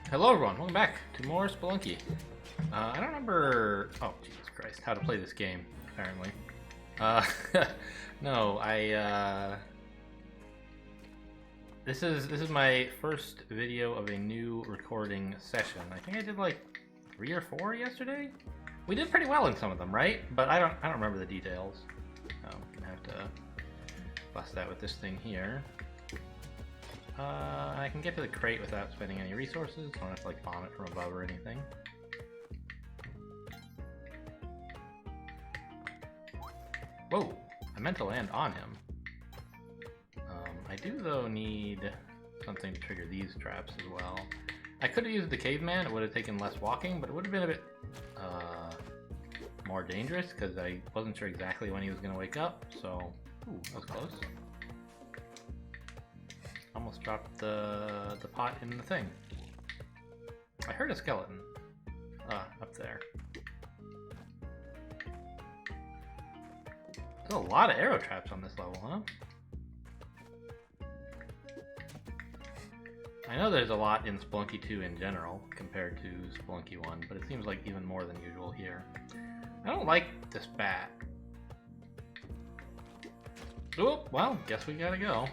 Hello everyone, welcome back to more Spelunky. I don't remember, oh Jesus Christ, how to play this game, apparently. No, this is my first video of a new recording session. I think I did like 3 or 4 yesterday? We did pretty well in some of them, right? But I don't remember the details. I'm gonna have to bust that with this thing here. I can get to the crate without spending any resources. I don't have to like bomb it from above or anything. Whoa! I meant to land on him. I do though need something to trigger these traps as well. I could have used the caveman, it would have taken less walking, but it would have been a bit more dangerous because I wasn't sure exactly when he was going to wake up, so... Ooh, that was close. Almost dropped the pot in the thing. I heard a skeleton. Up there. There's a lot of arrow traps on this level, huh? I know there's a lot in Spelunky 2 in general, compared to Spelunky 1, but it seems like even more than usual here. I don't like this bat. Oh, well, guess we gotta go.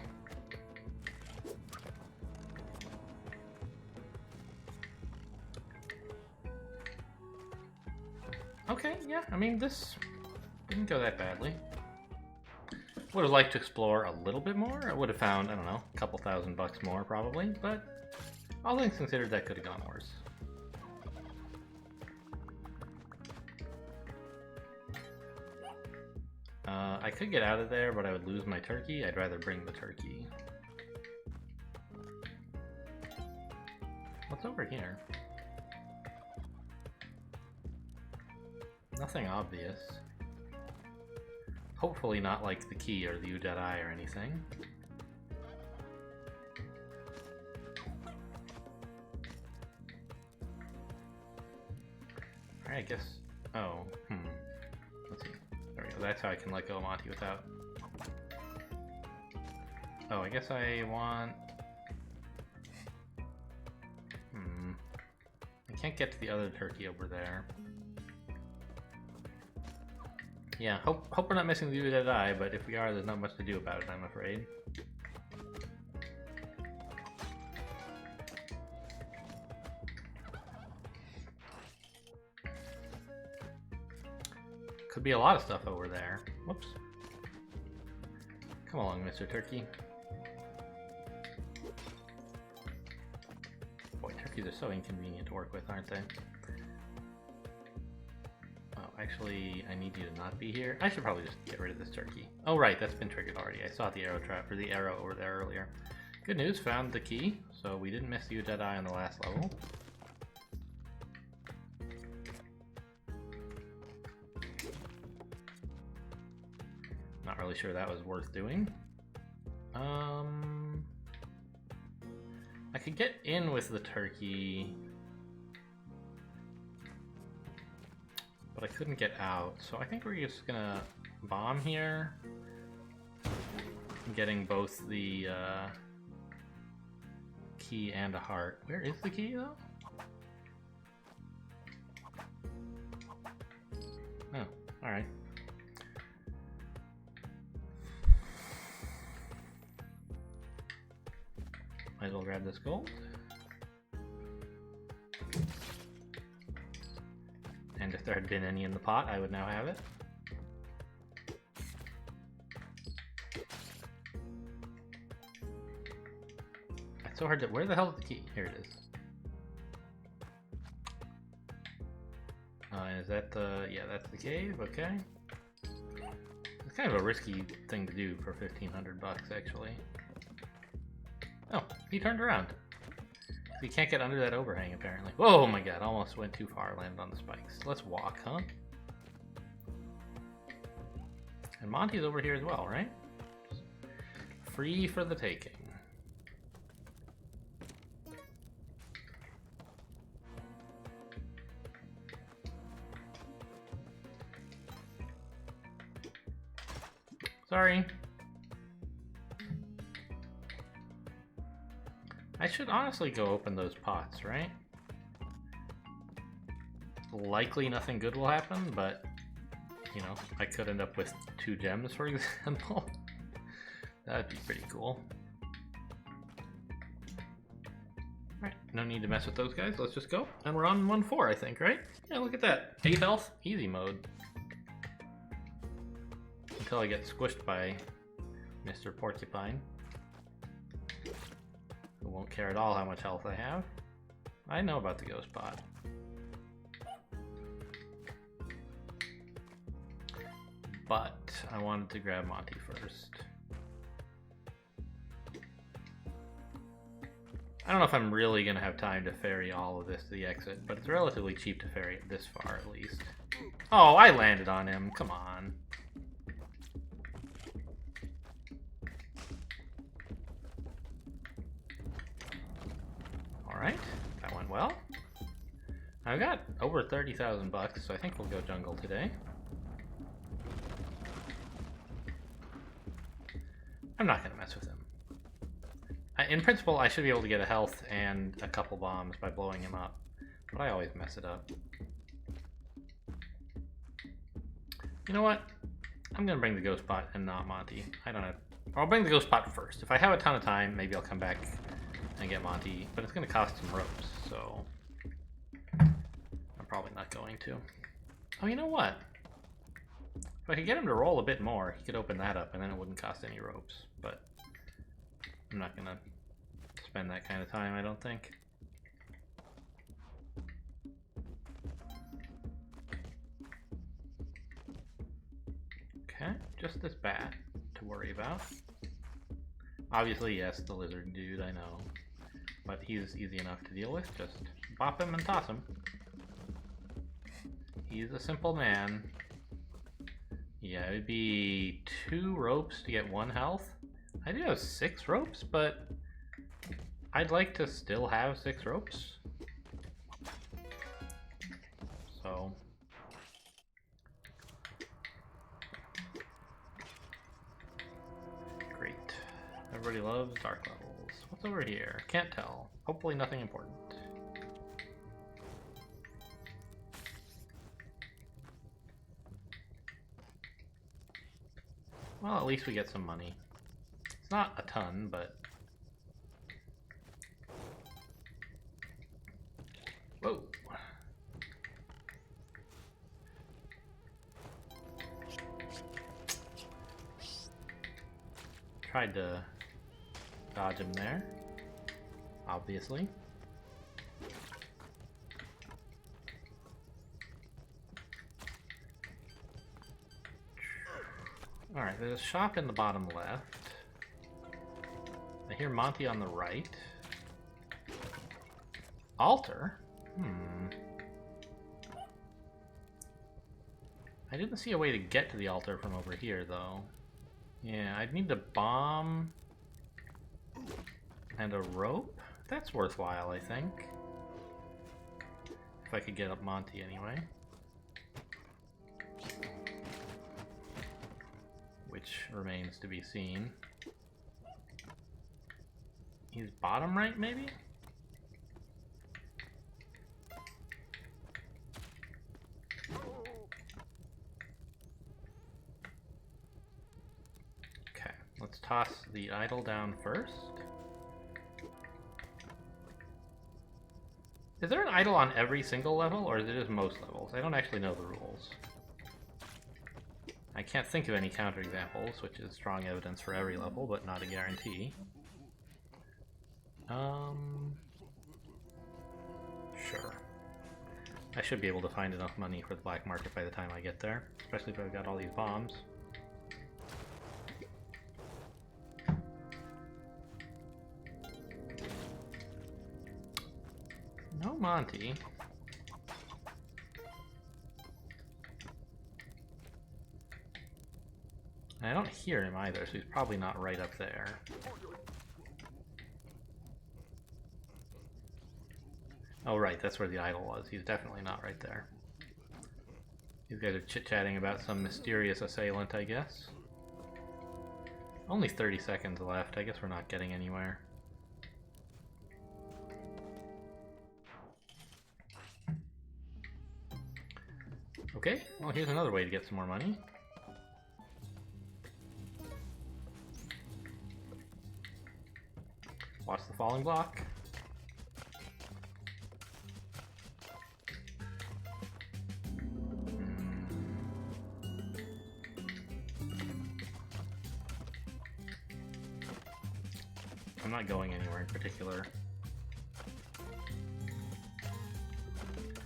Okay, yeah, I mean, this didn't go that badly. Would have liked to explore a little bit more. I would have found, I don't know, a couple $1,000 more probably, but all things considered, that could have gone worse. I could get out of there, but I would lose my turkey. I'd rather bring the turkey. What's over here? Nothing obvious. Hopefully not like the key or the U-Dead Eye or anything. Alright, I guess... Oh, let's see. There we go. That's how I can let go of Monty without... Oh, I guess I want... I can't get to the other turkey over there. Yeah, hope we're not missing the U-Dead Eye, but if we are, there's not much to do about it, I'm afraid. Could be a lot of stuff over there. Whoops. Come along, Mr. Turkey. Boy, turkeys are so inconvenient to work with, aren't they? Actually, I need you to not be here. I should probably just get rid of this turkey. Oh right, that's been triggered already. I saw the arrow trap, or the arrow over there earlier. Good news, found the key, so we didn't miss the U-Dead Eye on the last level. Not really sure that was worth doing. I could get in with the turkey, but I couldn't get out, so I think we're just gonna bomb here. I'm getting both the key and a heart. Where is the key though? Oh, alright. Might as well grab this gold. And if there had been any in the pot, I would now have it. It's so hard to... Where the hell is the key? Here it is. Is that the... Yeah, that's the cave, okay. It's kind of a risky thing to do for $1,500, actually. Oh, he turned around. You can't get under that overhang, apparently. Oh my god, almost went too far, landed on the spikes. Let's walk, huh? And Monty's over here as well, right? Free for the taking. Sorry. I should honestly go open those pots, right? Likely nothing good will happen, but, you know, I could end up with 2 gems, for example. That'd be pretty cool. Alright, no need to mess with those guys. Let's just go. And we're on 1-4, I think, right? Yeah, look at that. 8 health, easy mode. Until I get squished by Mr. Porcupine, who won't care at all how much health I have. I know about the ghost pod. But I wanted to grab Monty first. I don't know if I'm really going to have time to ferry all of this to the exit, but it's relatively cheap to ferry it this far at least. Oh, I landed on him. Come on. Alright, that went well. I've got over 30,000 bucks, so I think we'll go jungle today. I'm not going to mess with him. In principle, I should be able to get a health and a couple bombs by blowing him up, but I always mess it up. You know what? I'm going to bring the ghost pot and not Monty. I don't know. I'll bring the ghost pot first. If I have a ton of time, maybe I'll come back and get Monty, but it's going to cost some ropes, so I'm probably not going to. Oh, you know what? If I could get him to roll a bit more, he could open that up and then it wouldn't cost any ropes, but I'm not going to spend that kind of time, I don't think. Okay, just this bat to worry about. Obviously, yes, the lizard dude, I know. But he's easy enough to deal with. Just bop him and toss him. He's a simple man. Yeah, it would be 2 ropes to get 1 health. I do have 6 ropes, but I'd like to still have 6 ropes. So great. Everybody loves dark levels. What's over here? Can't tell. Hopefully nothing important. Well, at least we get some money. It's not a ton, but... Whoa! Tried to dodge him there, obviously. Alright, there's a shop in the bottom left. I hear Monty on the right. Altar? I didn't see a way to get to the altar from over here, though. Yeah, I'd need a bomb and a rope. That's worthwhile, I think. If I could get up Monty anyway. Which remains to be seen. He's bottom right, maybe? Okay, let's toss the idol down first. Is there an idol on every single level, or is it just most levels? I don't actually know the rules. I can't think of any counterexamples, which is strong evidence for every level, but not a guarantee. Sure. I should be able to find enough money for the black market by the time I get there, especially if I've got all these bombs. No Monty. I don't hear him either, so he's probably not right up there. Oh right, that's where the idol was. He's definitely not right there. These guys are chit-chatting about some mysterious assailant, I guess. Only 30 seconds left. I guess we're not getting anywhere. Okay, well here's another way to get some more money. Watch the falling block. I'm not going anywhere in particular.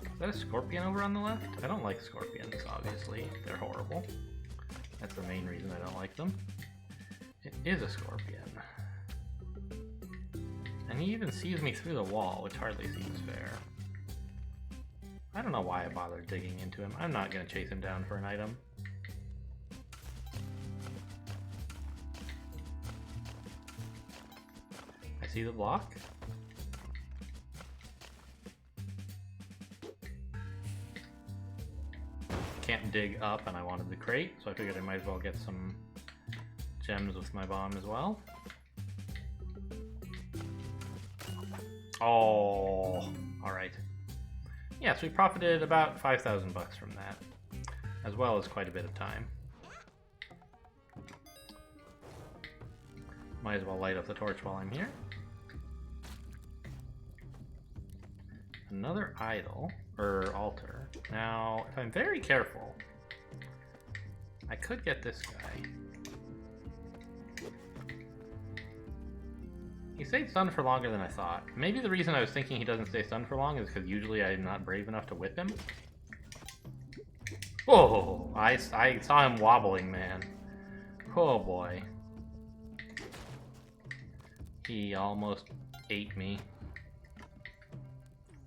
Is that a scorpion over on the left? I don't like scorpions, obviously. They're horrible. That's the main reason I don't like them. It is a scorpion. And he even sees me through the wall, which hardly seems fair. I don't know why I bothered digging into him. I'm not going to chase him down for an item. I see the block. Can't dig up, and I wanted the crate, so I figured I might as well get some gems with my bomb as well. Oh, alright. Yeah, so we profited about 5,000 bucks from that, as well as quite a bit of time. Might as well light up the torch while I'm here. Another idol, or altar. Now, if I'm very careful, I could get this guy. He stayed stunned for longer than I thought. Maybe the reason I was thinking he doesn't stay stunned for long is because usually I'm not brave enough to whip him. Oh, I saw him wobbling, man. Oh boy. He almost ate me.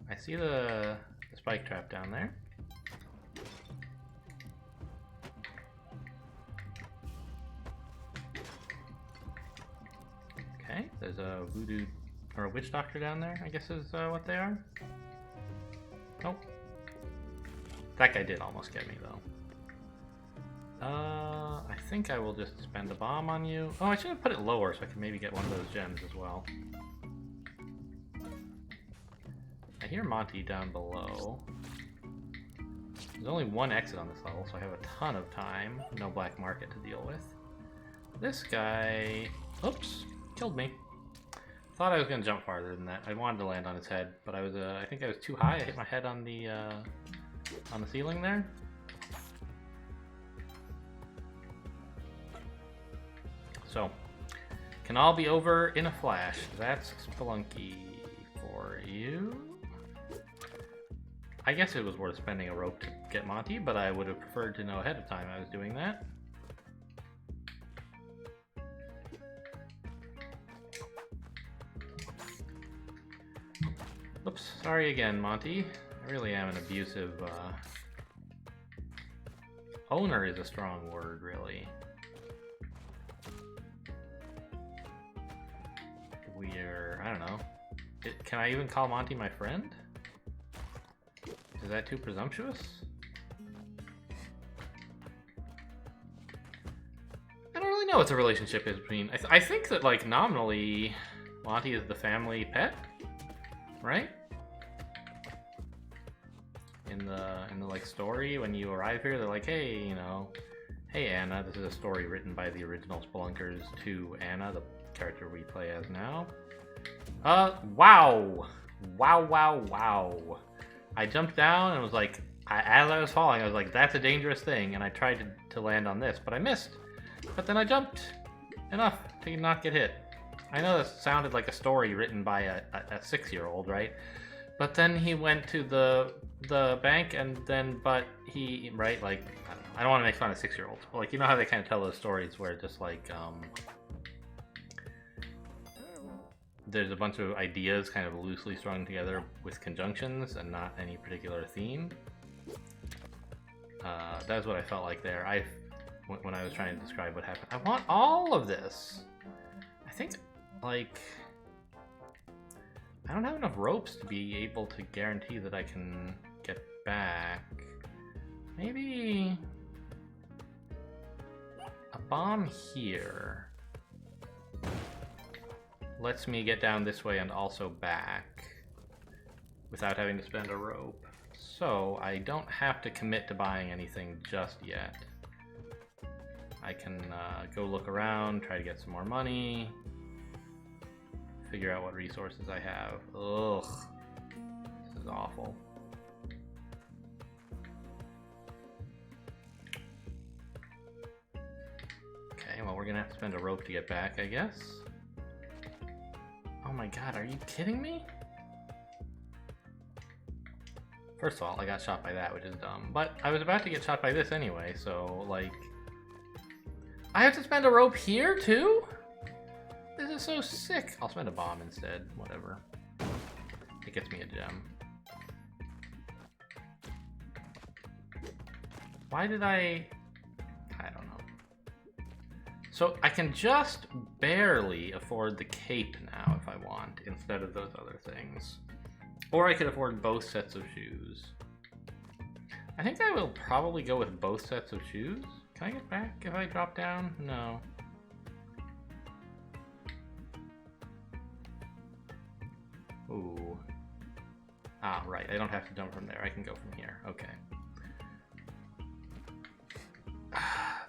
I see the spike trap down there. Okay, there's a voodoo or a witch doctor down there, I guess is what they are. Nope. That guy did almost get me though. I think I will just spend a bomb on you. Oh, I should have put it lower so I can maybe get one of those gems as well. I hear Monty down below. There's only one exit on this level, so I have a ton of time. No black market to deal with. This guy... Oops. Killed me. Thought I was gonna jump farther than that. I wanted to land on his head, but I was I think I was too high. I hit my head on the ceiling there. So, can all be over in a flash. That's Spelunky for you. I guess it was worth spending a rope to get Monty, but I would have preferred to know ahead of time I was doing that. Oops, sorry again, Monty. I really am an abusive, owner is a strong word, really. I don't know. Can I even call Monty my friend? Is that too presumptuous? I don't really know what the relationship is between... I think that, like, nominally, Monty is the family pet, right? In the like story, when you arrive here, they're like, hey, you know, hey Anna, this is a story written by the original Spelunkers to Anna, the character we play as now. Wow! Wow. I jumped down and was like, as I was falling, I was like, that's a dangerous thing, and I tried to land on this, but I missed. But then I jumped enough to not get hit. I know this sounded like a story written by a 6-year-old, right? But then he went to the bank, and then, but he, right, like, I don't want to make fun of 6-year-olds, but like, you know how they kind of tell those stories where just like, there's a bunch of ideas kind of loosely strung together with conjunctions and not any particular theme. That's what I felt like there. When I was trying to describe what happened. I want all of this. I think, like, I don't have enough ropes to be able to guarantee that I can get back. Maybe a bomb here lets me get down this way and also back without having to spend a rope. So I don't have to commit to buying anything just yet. I can go look around, try to get some more money, figure out what resources I have. Ugh, this is awful. Okay, well, we're gonna have to spend a rope to get back, I guess. Oh my god, are you kidding me? First of all, I got shot by that, which is dumb. But I was about to get shot by this anyway, so, like... I have to spend a rope here, too? This is so sick. I'll spend a bomb instead, whatever. It gets me a gem. Why did I don't know. So I can just barely afford the cape now if I want, instead of those other things. Or I could afford both sets of shoes. I think I will probably go with both sets of shoes. Can I get back if I drop down? No. Ooh. Ah, right. I don't have to jump from there. I can go from here. Okay.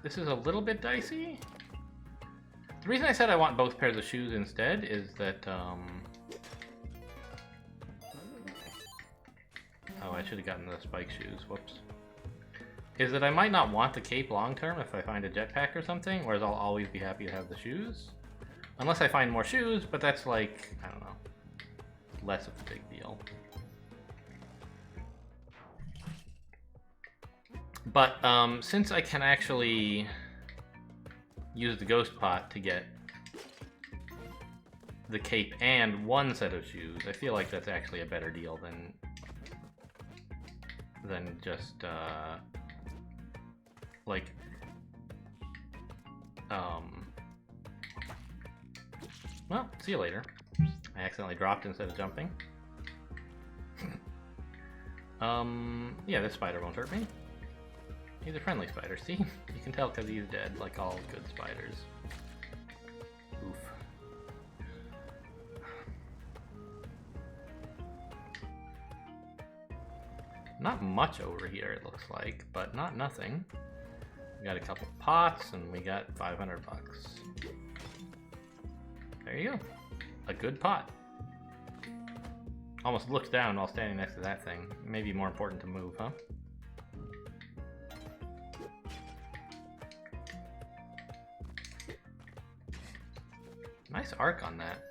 This is a little bit dicey. The reason I said I want both pairs of shoes instead is that, oh, I should have gotten the spike shoes. Whoops. Is that I might not want the cape long term if I find a jetpack or something, whereas I'll always be happy to have the shoes. Unless I find more shoes, but that's like, I don't know, less of a big deal. But since I can actually use the ghost pot to get the cape and one set of shoes, I feel like that's actually a better deal than just like well, see you later. I accidentally dropped instead of jumping. Yeah, this spider won't hurt me. He's a friendly spider, see? You can tell because he's dead, like all good spiders. Oof. Not much over here, it looks like, but not nothing. We got a couple pots, and we got 500 bucks. There you go. A good pot. Almost looked down while standing next to that thing. Maybe more important to move, huh? Nice arc on that.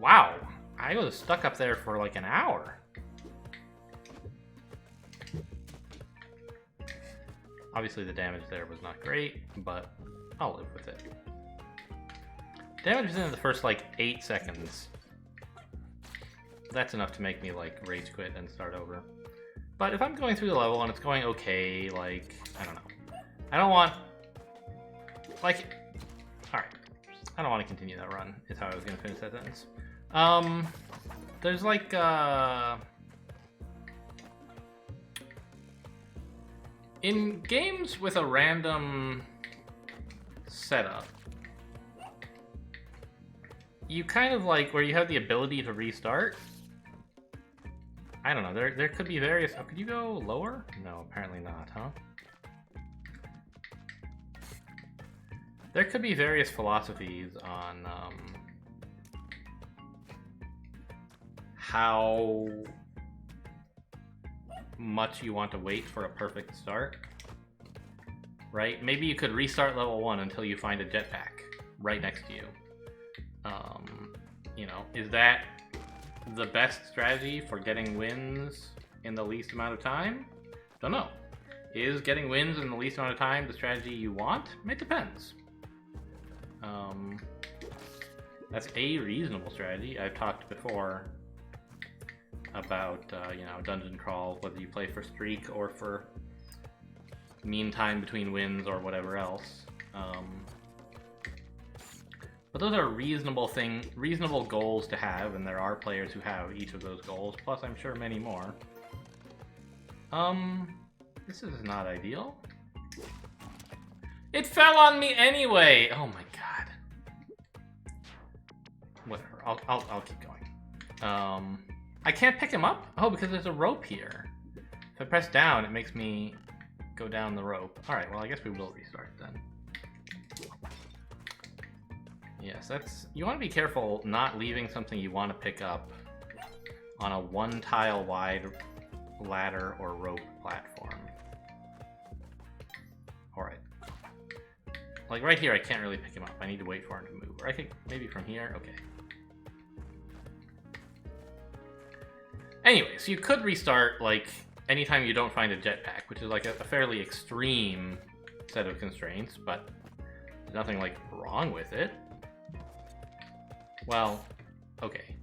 Wow, I was stuck up there for like an hour. Obviously the damage there was not great, but I'll live with it. Damage was in the first like 8 seconds. That's enough to make me like rage quit and start over. But if I'm going through the level and it's going okay, like, I don't know. I don't want, like, alright. I don't want to continue that run, is how I was going to finish that sentence. There's like, in games with a random setup, you kind of like, where you have the ability to restart, I don't know, there could be various... Oh, could you go lower? No, apparently not, huh? There could be various philosophies on how much you want to wait for a perfect start, right? Maybe you could restart level 1 until you find a jetpack right next to you. You know, is that the best strategy for getting wins in the least amount of time? Don't know. Is getting wins in the least amount of time the strategy you want? It depends. That's a reasonable strategy. I've talked before about, you know, dungeon crawl, whether you play for streak or for mean time between wins or whatever else. But those are reasonable goals to have, and there are players who have each of those goals, plus I'm sure many more. This is not ideal. It fell on me anyway! Oh my god. Whatever. I'll keep going. I can't pick him up? Oh, because there's a rope here. If I press down, it makes me go down the rope. Alright, well, I guess we will restart then. Yes, that's... You want to be careful not leaving something you want to pick up on a one-tile wide ladder or rope platform. Alright. Like right here, I can't really pick him up. I need to wait for him to move. Or I think maybe from here? Okay. Anyway, so you could restart, like, anytime you don't find a jetpack, which is like a fairly extreme set of constraints, but there's nothing, like, wrong with it. Well, okay.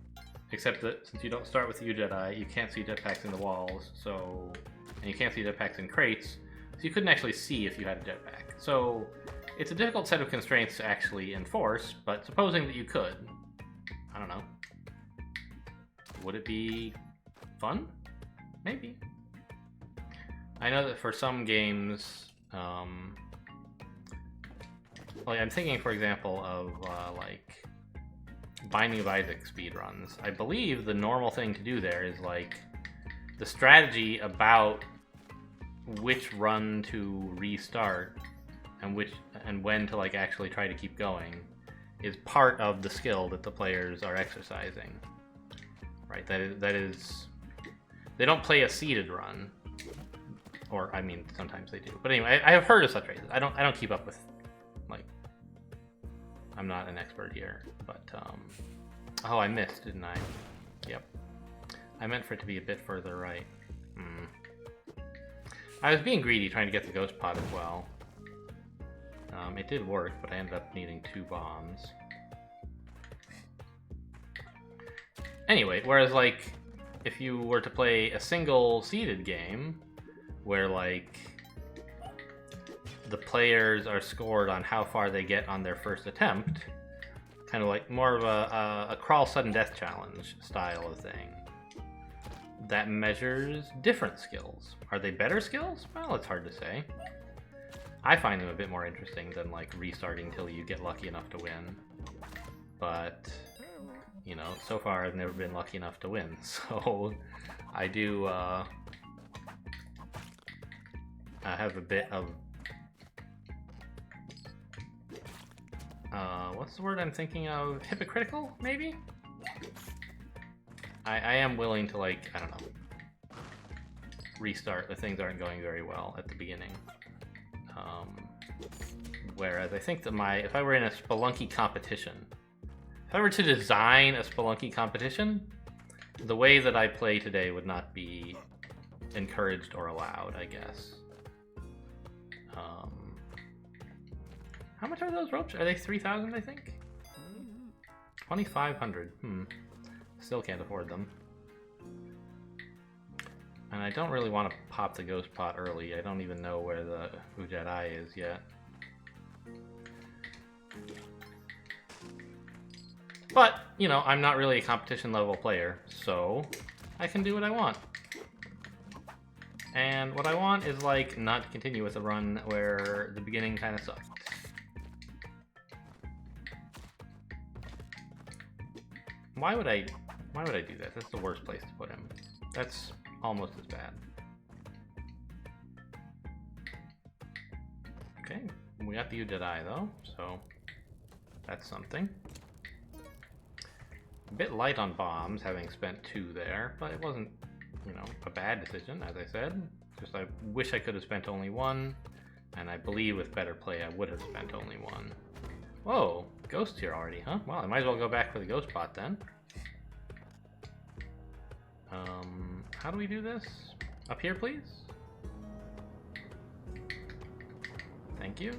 Except that since you don't start with the U-Jedi, you can't see jetpacks in the walls, so... And you can't see jetpacks in crates, so you couldn't actually see if you had a jetpack. So, it's a difficult set of constraints to actually enforce, but supposing that you could, I don't know. Would it be fun? Maybe. I know that for some games, like I'm thinking, for example, of like Binding of Isaac speedruns. I believe the normal thing to do there is like the strategy about which run to restart and when to like actually try to keep going is part of the skill that the players are exercising. Right? That is they don't play a seeded run. Or I mean sometimes they do. But anyway, I have heard of such races. I don't keep up with, like, I'm not an expert here, but oh, I missed, didn't I? Yep. I meant for it to be a bit further right. I was being greedy trying to get the ghost pod as well. It did work, but I ended up needing 2 bombs. Anyway, whereas like if you were to play a single seeded game where like the players are scored on how far they get on their first attempt, kind of like more of a crawl sudden death challenge style of thing, that measures different skills. Are they better skills? Well, it's hard to say. I find them a bit more interesting than like restarting till you get lucky enough to win. But, you know, so far I've never been lucky enough to win, so I do I have a bit of what's the word I'm thinking of? Hypocritical, maybe? I am willing to, like, I don't know, restart if things aren't going very well at the beginning. Whereas I think that if I were in a Spelunky competition, if I were to design a Spelunky competition, the way that I play today would not be encouraged or allowed, I guess. How much are those ropes? Are they 3,000, I think? 2,500. Still can't afford them. And I don't really want to pop the ghost pot early. I don't even know where the U-Jedi is yet. But, you know, I'm not really a competition level player, so I can do what I want. And what I want is, like, not to continue with a run where the beginning kind of sucked. Why would I do that? That's the worst place to put him. That's almost as bad. Okay, we got the U-Jedi though, so that's something. A bit light on bombs, having spent 2 there, but it wasn't, you know, a bad decision, as I said. Just I wish I could have spent only 1, and I believe with better play I would have spent only 1. Whoa, ghost here already, huh? Well, I might as well go back for the ghost pot then. How do we do this? Up here, please? Thank you.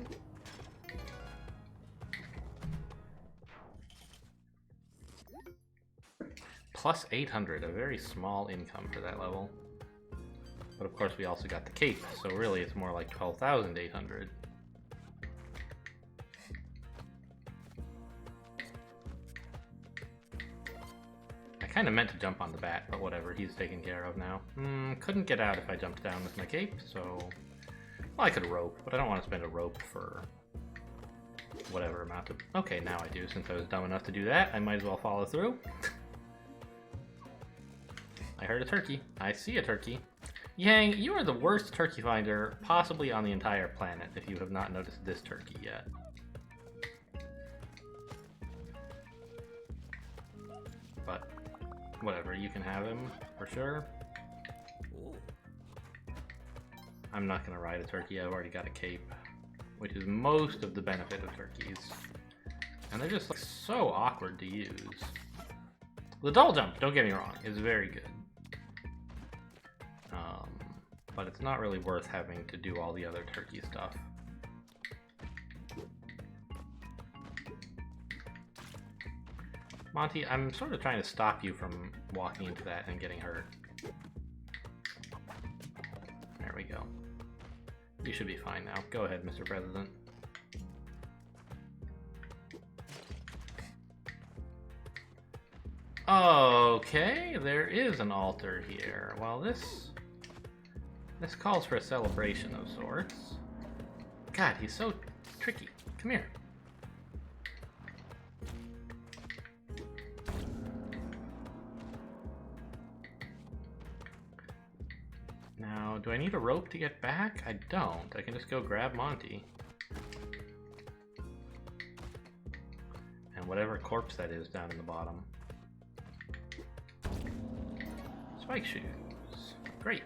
Plus 800, a very small income for that level. But of course we also got the cape, so really it's more like 12,800. I kind of meant to jump on the bat, but whatever, he's taken care of now. Couldn't get out if I jumped down with my cape, so... Well, I could rope, but I don't want to spend a rope for whatever amount of... Okay, now I do. Since I was dumb enough to do that, I might as well follow through. I heard a turkey. I see a turkey. Yang, you are the worst turkey finder possibly on the entire planet if you have not noticed this turkey yet. But, whatever, you can have him, for sure. I'm not going to ride a turkey, I've already got a cape. Which is most of the benefit of turkeys. And they're just like, so awkward to use. The double jump, don't get me wrong, is very good. But it's not really worth having to do all the other turkey stuff. Monty, I'm sort of trying to stop you from walking into that and getting hurt. There we go. You should be fine now. Go ahead, Mr. President. Okay, there is an altar here. Well, this calls for a celebration of sorts. God, he's so tricky. Come here. Now, do I need a rope to get back? I don't. I can just go grab Monty. And whatever corpse that is down in the bottom. Spike shoes. Great.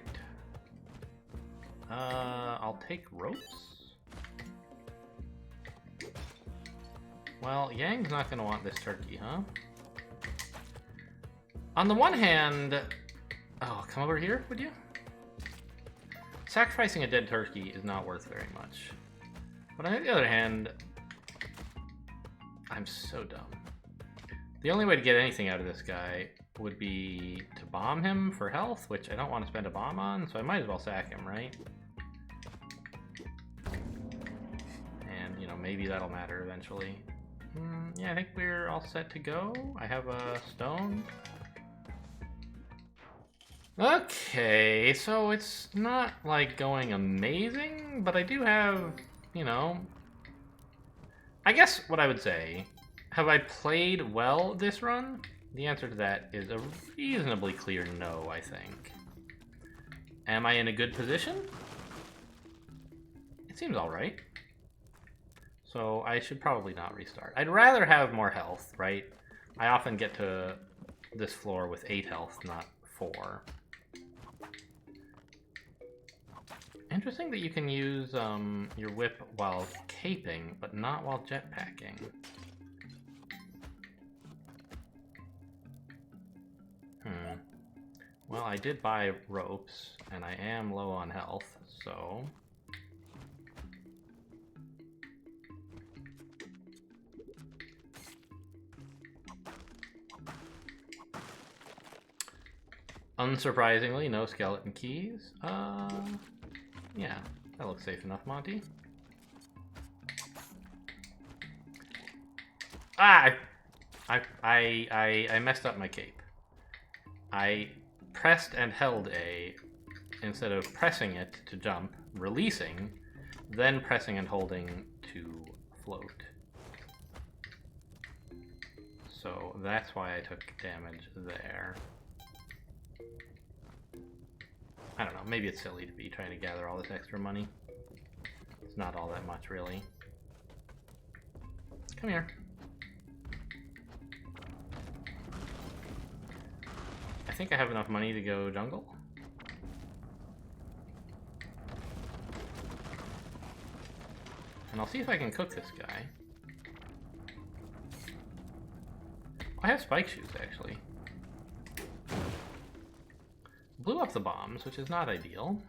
I'll take ropes. Well, Yang's not gonna want this turkey, huh? On the one hand... Oh, come over here, would you? Sacrificing a dead turkey is not worth very much. But on the other hand... I'm so dumb. The only way to get anything out of this guy would be to bomb him for health, which I don't want to spend a bomb on, so I might as well sack him, right? And, you know, maybe that'll matter eventually. Yeah, I think we're all set to go. I have a stone. Okay, so it's not, like, going amazing, but I do have, you know... I guess what I would say, have I played well this run? The answer to that is a reasonably clear no, I think. Am I in a good position? It seems alright. So I should probably not restart. I'd rather have more health, right? I often get to this floor with 8 health, not 4. Interesting that you can use your whip while caping, but not while jetpacking. Well, I did buy ropes, and I am low on health, so... Unsurprisingly, no skeleton keys. Yeah, that looks safe enough, Monty. Ah! I messed up my cape. I pressed and held A instead of pressing it to jump, releasing, then pressing and holding to float. So that's why I took damage there. I don't know, maybe it's silly to be trying to gather all this extra money. It's not all that much, really. Come here. I think I have enough money to go jungle. And I'll see if I can cook this guy. I have spike shoes, actually. Blew up the bombs, which is not ideal.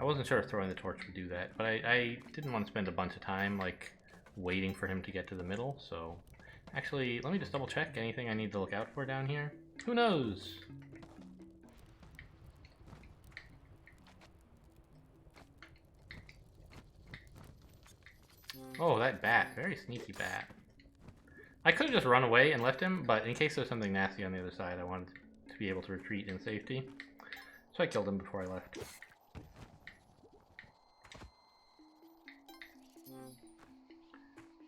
I wasn't sure if throwing the torch would do that, but I didn't want to spend a bunch of time, like, waiting for him to get to the middle, so... Actually, let me just double check anything I need to look out for down here. Who knows? Oh, that bat. Very sneaky bat. I could have just run away and left him, but in case there's something nasty on the other side, I wanted to be able to retreat in safety. So I killed him before I left.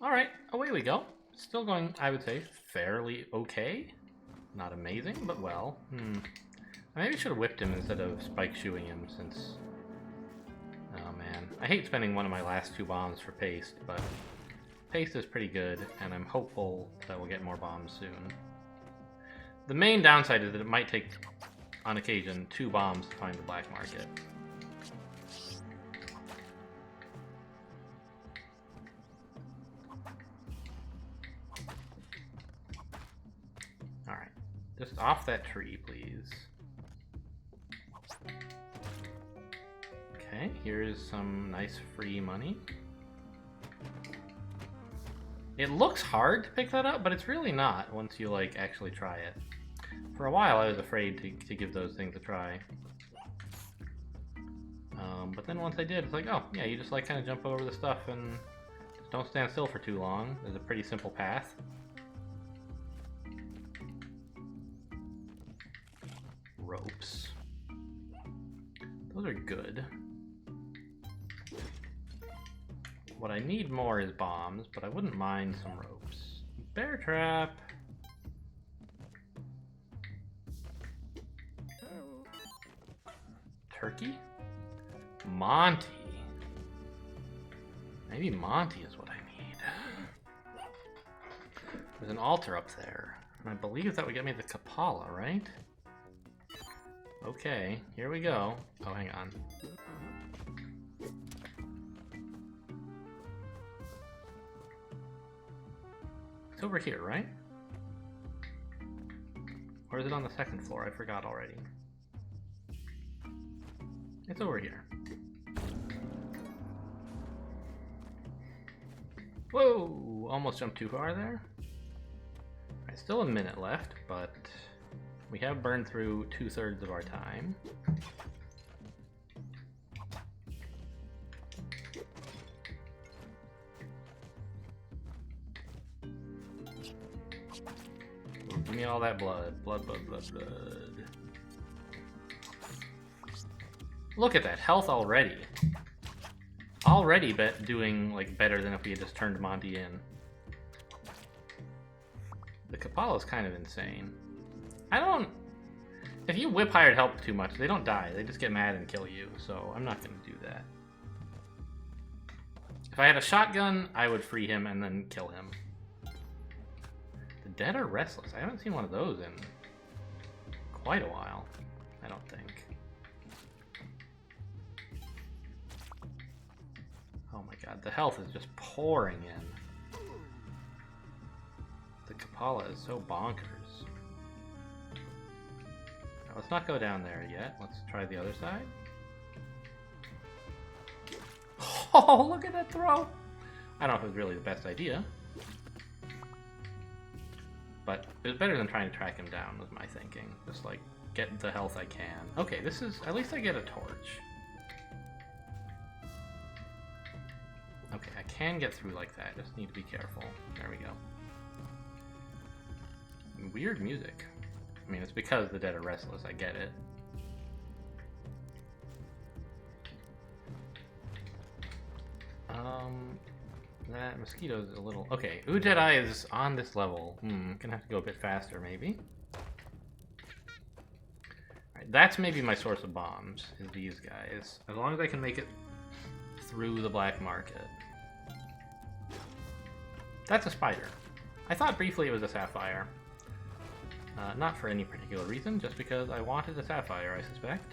Alright, away we go. Still going, I would say, fairly okay. Not amazing, but well. I maybe should have whipped him instead of spike shoeing him since... Oh man. I hate spending one of my last 2 bombs for paste, but paste is pretty good, and I'm hopeful that we'll get more bombs soon. The main downside is that it might take, on occasion, 2 bombs to find the black market. Alright. Just off that tree, please. Okay, here's some nice free money. It looks hard to pick that up, but it's really not once you, like, actually try it. For a while, I was afraid to give those things a try. But then once I did, it's like, oh, yeah, you just, like, kind of jump over the stuff and just don't stand still for too long. There's a pretty simple path. Ropes. Those are good. What I need more is bombs, but I wouldn't mind some ropes. Bear trap. Turkey? Monty. Maybe Monty is what I need. There's an altar up there, and I believe that would get me the Kapala, right? Okay, here we go. Oh, hang on. It's over here, right? Or is it on the 2nd floor? I forgot already. It's over here. Whoa! Almost jumped too far there. Alright, still a minute left, but we have burned through 2/3 of our time. Give me all that blood. Blood, blood, blood, blood. Look at that health already. Already doing like better than if we had just turned Monty in. The Kapala is kind of insane. If you whip hired help too much, they don't die. They just get mad and kill you, so I'm not going to do that. If I had a shotgun, I would free him and then kill him. The dead are restless. I haven't seen one of those in quite a while, I don't think. Oh my god, the health is just pouring in. The Kapala is so bonkers. Now, let's not go down there yet. Let's try the other side. Oh, look at that throw! I don't know if it was really the best idea. But it was better than trying to track him down, was my thinking. Just, like, get the health I can. Okay, this is... At least I get a torch. Okay, I can get through like that. Just need to be careful. There we go. Weird music. I mean, it's because the dead are restless. I get it. That mosquito's a little... Okay, Jedi is on this level. Gonna have to go a bit faster, maybe. Alright, that's maybe my source of bombs, is these guys. As long as I can make it through the black market. That's a spider. I thought briefly it was a sapphire. Not for any particular reason, just because I wanted a sapphire, I suspect.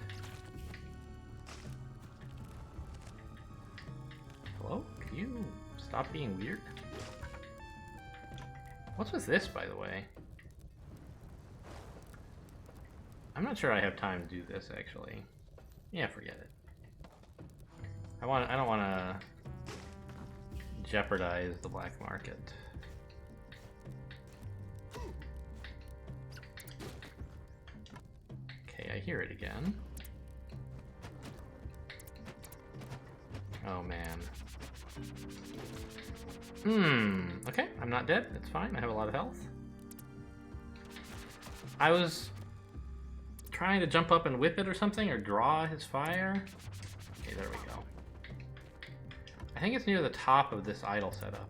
Hello? Can you stop being weird? What's with this, by the way? I'm not sure I have time to do this, actually. Yeah, forget it. I don't want to jeopardize the black market. Okay, I hear it again. Oh man. Okay, I'm not dead. It's fine. I have a lot of health. I was trying to jump up and whip it or something, or draw his fire. Okay, there we go. I think it's near the top of this idol setup.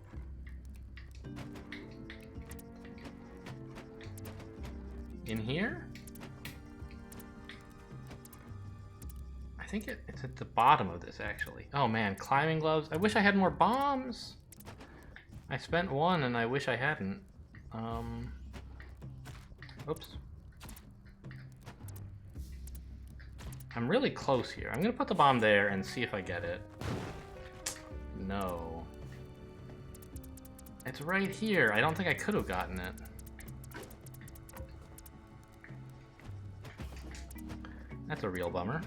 In here? I think it's at the bottom of this, actually. Oh man, climbing gloves. I wish I had more bombs. I spent one and I wish I hadn't. Oops. I'm really close here. I'm gonna put the bomb there and see if I get it. No. It's right here. I don't think I could have gotten it. That's a real bummer.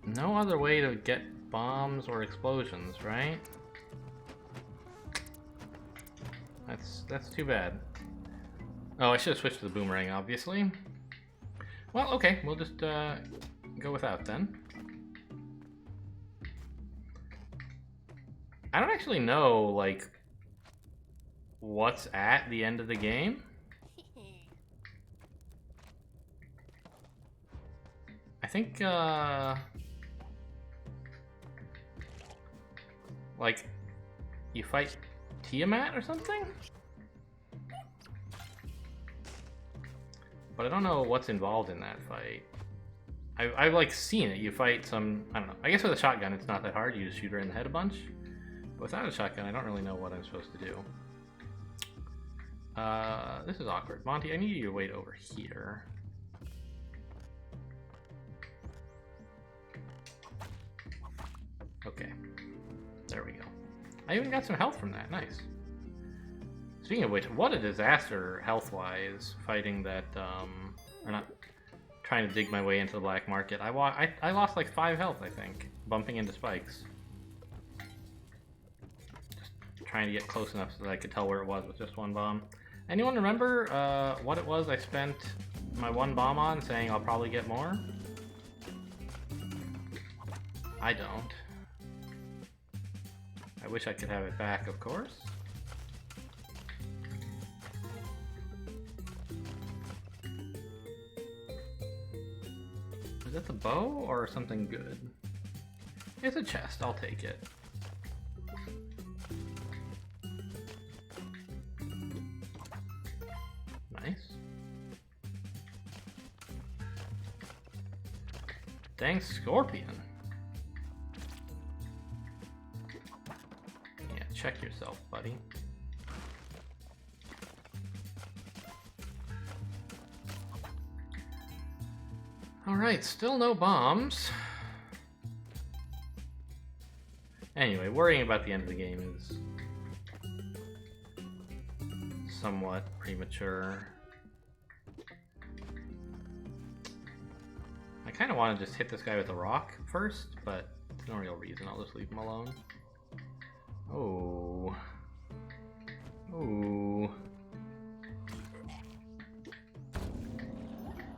No other way to get bombs or explosions, right? That's too bad. Oh, I should have switched to the boomerang, obviously. Well, okay, we'll just go without then. I don't actually know, like, what's at the end of the game. I think, like, you fight Tiamat or something? But I don't know what's involved in that fight. I've like seen it. You fight some, I don't know. I guess with a shotgun it's not that hard. You just shoot her in the head a bunch. But without a shotgun, I don't really know what I'm supposed to do. This is awkward. Monty, I need you to wait over here. Okay. There we go. I even got some health from that. Nice. Speaking of which, what a disaster health-wise fighting that, or not, trying to dig my way into the black market. I lost like 5 health, I think, bumping into spikes. Just trying to get close enough so that I could tell where it was with just one bomb. Anyone remember what it was I spent my one bomb on, saying I'll probably get more? I don't. I wish I could have it back, of course. Is that the bow or something good? It's a chest, I'll take it. Nice. Thanks, Scorpion. Yeah, check yourself, buddy. Alright, still no bombs. Anyway, worrying about the end of the game is somewhat premature. I kind of want to just hit this guy with a rock first, but there's no real reason. I'll just leave him alone. Oh. Ooh.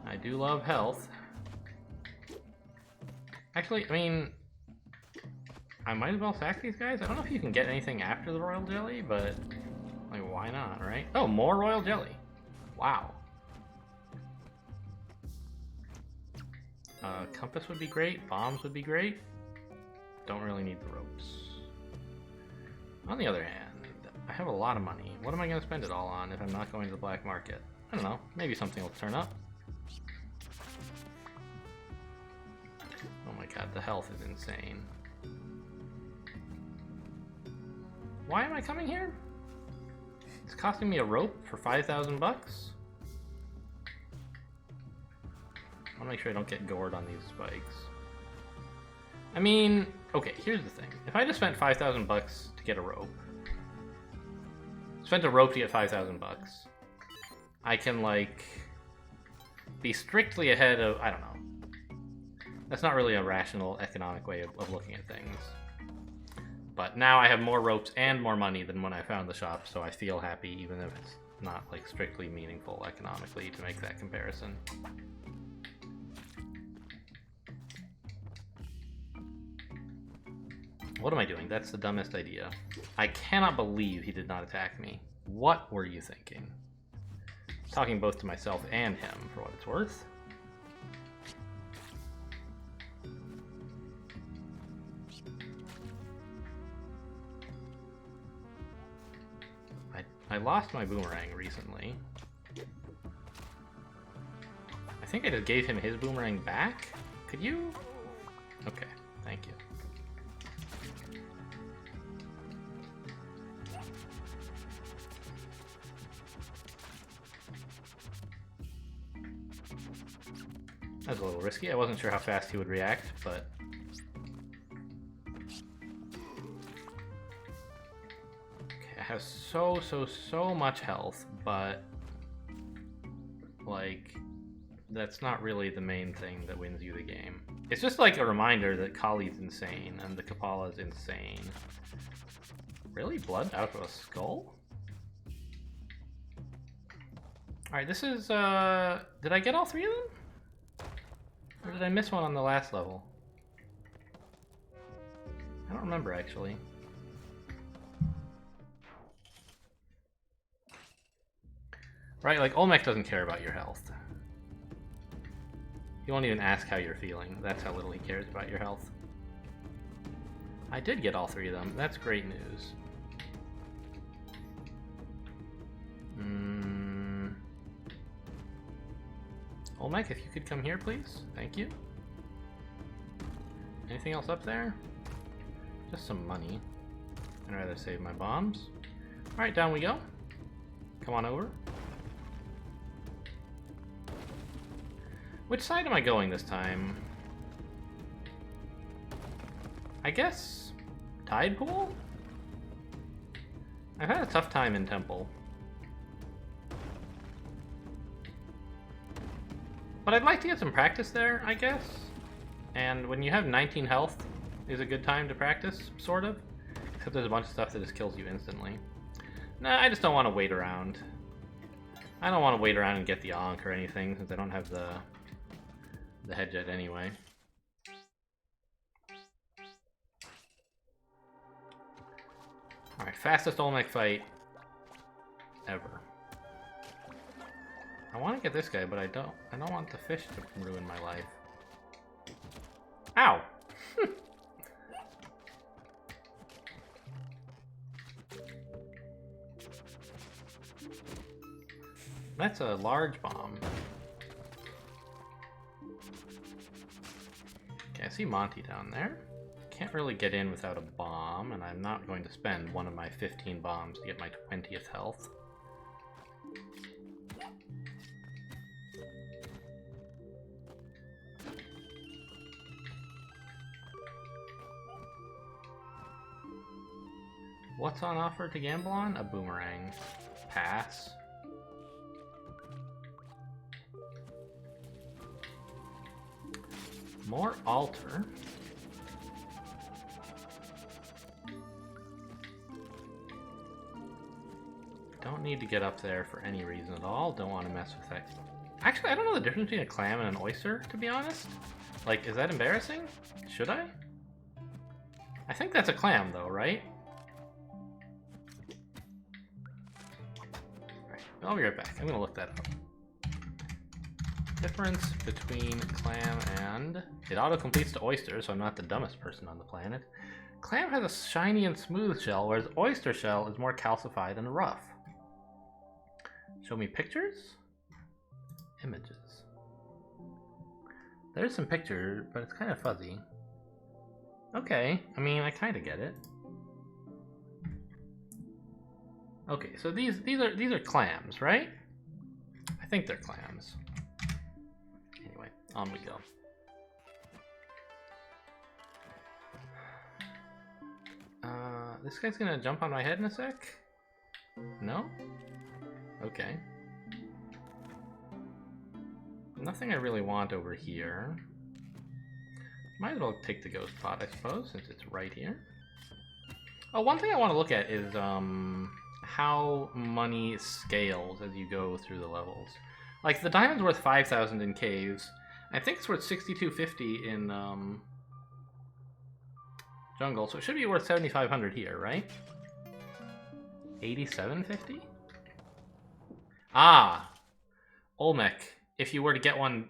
I do love health. Actually, I mean, I might as well sack these guys. I don't know if you can get anything after the royal jelly, but like, why not, right? Oh, more royal jelly. Wow. Compass would be great. Bombs would be great. Don't really need the ropes. On the other hand, I have a lot of money. What am I going to spend it all on if I'm not going to the black market? I don't know. Maybe something will turn up. Oh my god, the health is insane. Why am I coming here? It's costing me a rope for 5,000 bucks? I want to make sure I don't get gored on these spikes. I mean, okay, here's the thing. If I just spent 5,000 bucks to get a rope, spent a rope to get 5,000 bucks, I can, like, be strictly ahead of, I don't know. That's not really a rational, economic way of looking at things. But now I have more ropes and more money than when I found the shop, so I feel happy, even if it's not, like, strictly meaningful economically to make that comparison. What am I doing? That's the dumbest idea. I cannot believe he did not attack me. What were you thinking? Talking both to myself and him, for what it's worth. I lost my boomerang recently. I think I just gave him his boomerang back. Could you? Okay, thank you. That was a little risky. I wasn't sure how fast he would react, but... Okay, I have so much health, but... Like... That's not really the main thing that wins you the game. It's just like a reminder that Kali's insane, and the Kapala's insane. Really? Blood out of a skull? Alright, this is, did I get all three of them? Or did I miss one on the last level? I don't remember, actually. Right, like, Olmec doesn't care about your health. He won't even ask how you're feeling. That's how little he cares about your health. I did get all three of them. That's great news. Olmec, if you could come here, please. Thank you. Anything else up there? Just some money. I'd rather save my bombs. Alright, down we go. Come on over. Which side am I going this time? I guess... Tide Pool? I've had a tough time in Temple. But I'd like to get some practice there, I guess. And when you have 19 health is a good time to practice, sort of. Except there's a bunch of stuff that just kills you instantly. Nah, I just don't want to wait around. I don't want to wait around and get the Ankh or anything, since I don't have the head jet anyway. Alright, fastest Olmec fight ever. I want to get this guy, but I don't want the fish to ruin my life. Ow! That's a large bomb. Okay, I see Monty down there. Can't really get in without a bomb, and I'm not going to spend one of my 15 bombs to get my 20th health. What's on offer to gamble on? A boomerang. Pass. More altar. Don't need to get up there for any reason at all. Don't want to mess with that. Actually, I don't know the difference between a clam and an oyster, to be honest. Like, is that embarrassing? Should I? I think that's a clam, though, right? Alright, I'll be right back. I'm gonna look that up. Difference between clam and... It auto-completes to oyster, so I'm not the dumbest person on the planet. Clam has a shiny and smooth shell, whereas oyster shell is more calcified and rough. Show me pictures? Images. There's some picture, but it's kind of fuzzy. Okay, I mean, I kind of get it. Okay, so these are clams, right? I think they're clams. Anyway, on we go. This guy's gonna jump on my head in a sec? No? Okay. Nothing I really want over here. Might as well take the ghost pot, I suppose, since it's right here. Oh, one thing I want to look at is how money scales as you go through the levels. Like, the diamond's worth 5,000 in caves. I think it's worth 6,250 in jungle, so it should be worth 7,500 here, right? 8750? Ah! Olmec. If you were to get one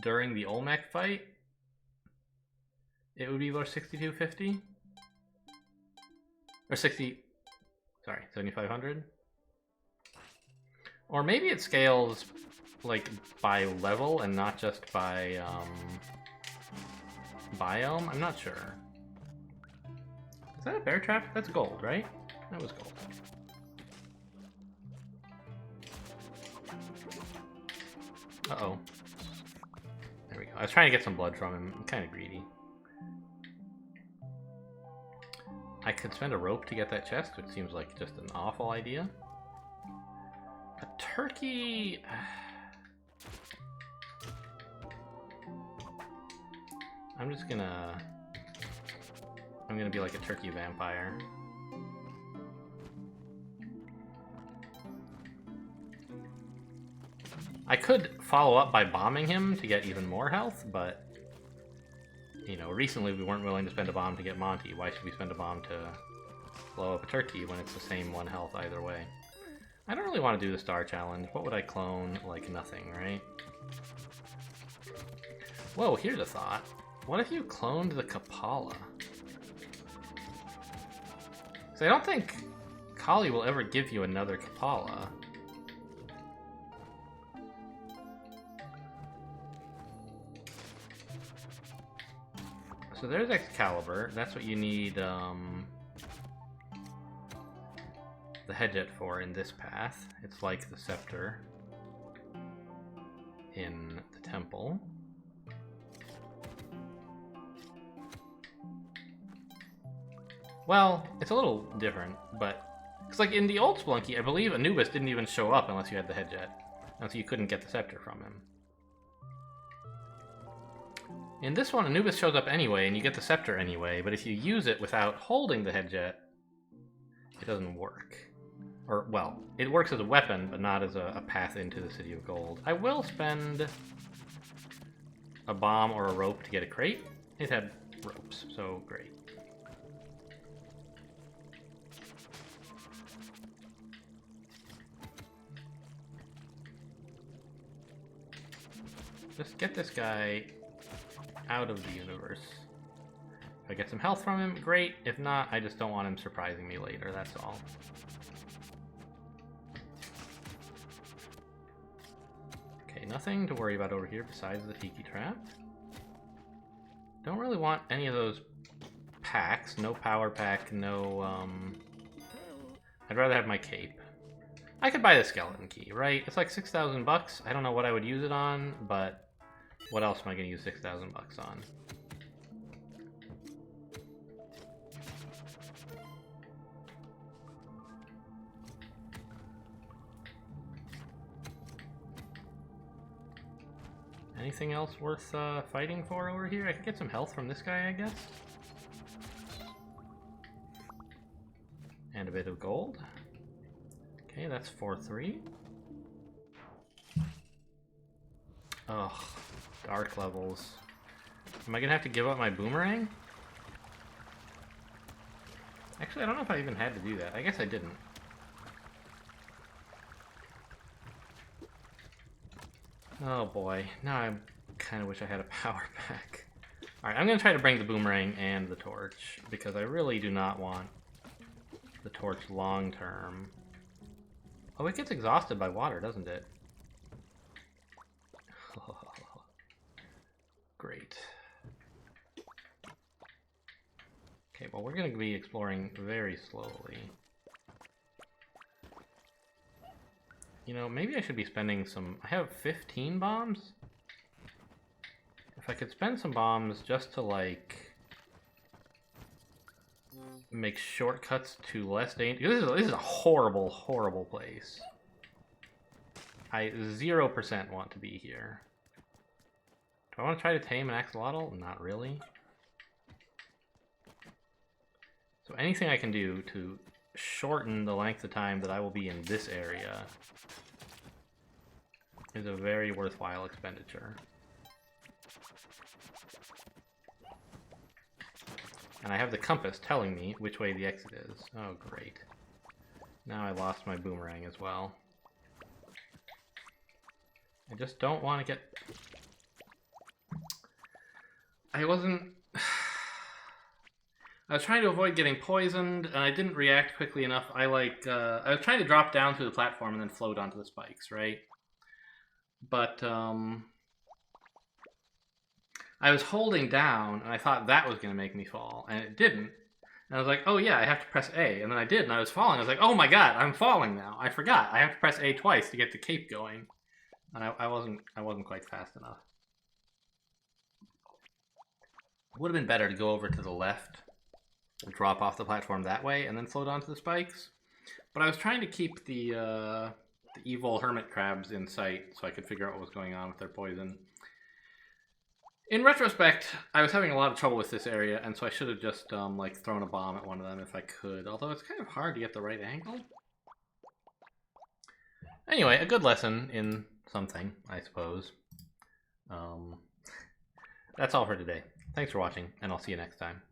during the Olmec fight, it would be worth 6,250? Or 60... Sorry, 7,500? Or maybe it scales, like, by level and not just by, biome? I'm not sure. Is that a bear trap? That's gold, right? That was gold. Uh-oh. There we go. I was trying to get some blood from him. I'm kind of greedy. I could spend a rope to get that chest, which seems like just an awful idea. A turkey... I'm gonna be like a turkey vampire. I could follow up by bombing him to get even more health, but... You know, recently we weren't willing to spend a bomb to get Monty. Why should we spend a bomb to blow up a turkey when it's the same 1 health either way? I don't really want to do the star challenge. What would I clone? Like nothing, right? Whoa, here's a thought. What if you cloned the Kapala? So I don't think Kali will ever give you another Kapala. So there's Excalibur. That's what you need the Hedjet for in this path. It's like the scepter in the temple. Well, it's a little different, but... Because like in the old Spelunky, I believe Anubis didn't even show up unless you had the Hedjet. And so you couldn't get the scepter from him. In this one, Anubis shows up anyway, and you get the scepter anyway, but if you use it without holding the Hedjet, it doesn't work. Or, well, it works as a weapon, but not as a path into the City of Gold. I will spend a bomb or a rope to get a crate. It had ropes, so great. Just get this guy out of the universe. If I get some health from him, great. If not, I just don't want him surprising me later, that's all. Okay, nothing to worry about over here besides the Tiki Trap. Don't really want any of those packs. No power pack, no, I'd rather have my cape. I could buy the skeleton key, right? It's like 6,000 bucks. I don't know what I would use it on, but what else am I going to use 6,000 bucks on? Anything else worth fighting for over here? I could get some health from this guy, I guess. And a bit of gold. Okay, that's 4-3. Ugh, dark levels. Am I gonna have to give up my boomerang? Actually, I don't know if I even had to do that. I guess I didn't. Oh boy, now I kind of wish I had a power pack. Alright, I'm gonna try to bring the boomerang and the torch, because I really do not want the torch long term. Oh, it gets exhausted by water, doesn't it? Great. Okay, well, we're going to be exploring very slowly. You know, maybe I should be spending some... I have 15 bombs? If I could spend some bombs just to, like... make shortcuts to less danger. This is a horrible, horrible place. I 0% want to be here. Do I want to try to tame an axolotl? Not really. So anything I can do to shorten the length of time that I will be in this area is a very worthwhile expenditure. And I have the compass telling me which way the exit is. Oh, great. Now I lost my boomerang as well. I just don't want to get... I I was trying to avoid getting poisoned, and I didn't react quickly enough. I was trying to drop down through the platform and then float onto the spikes, right? But I was holding down, and I thought that was going to make me fall, and it didn't. And I was like, oh yeah, I have to press A, and then I did, and I was falling. I was like, oh my god, I'm falling now. I forgot. I have to press A twice to get the cape going, and I wasn't quite fast enough. It would have been better to go over to the left, drop off the platform that way, and then float onto the spikes. But I was trying to keep the evil hermit crabs in sight so I could figure out what was going on with their poison. In retrospect, I was having a lot of trouble with this area, and so I should have just like thrown a bomb at one of them if I could, although it's kind of hard to get the right angle. Anyway, a good lesson in something, I suppose. That's all for today. Thanks for watching, and I'll see you next time.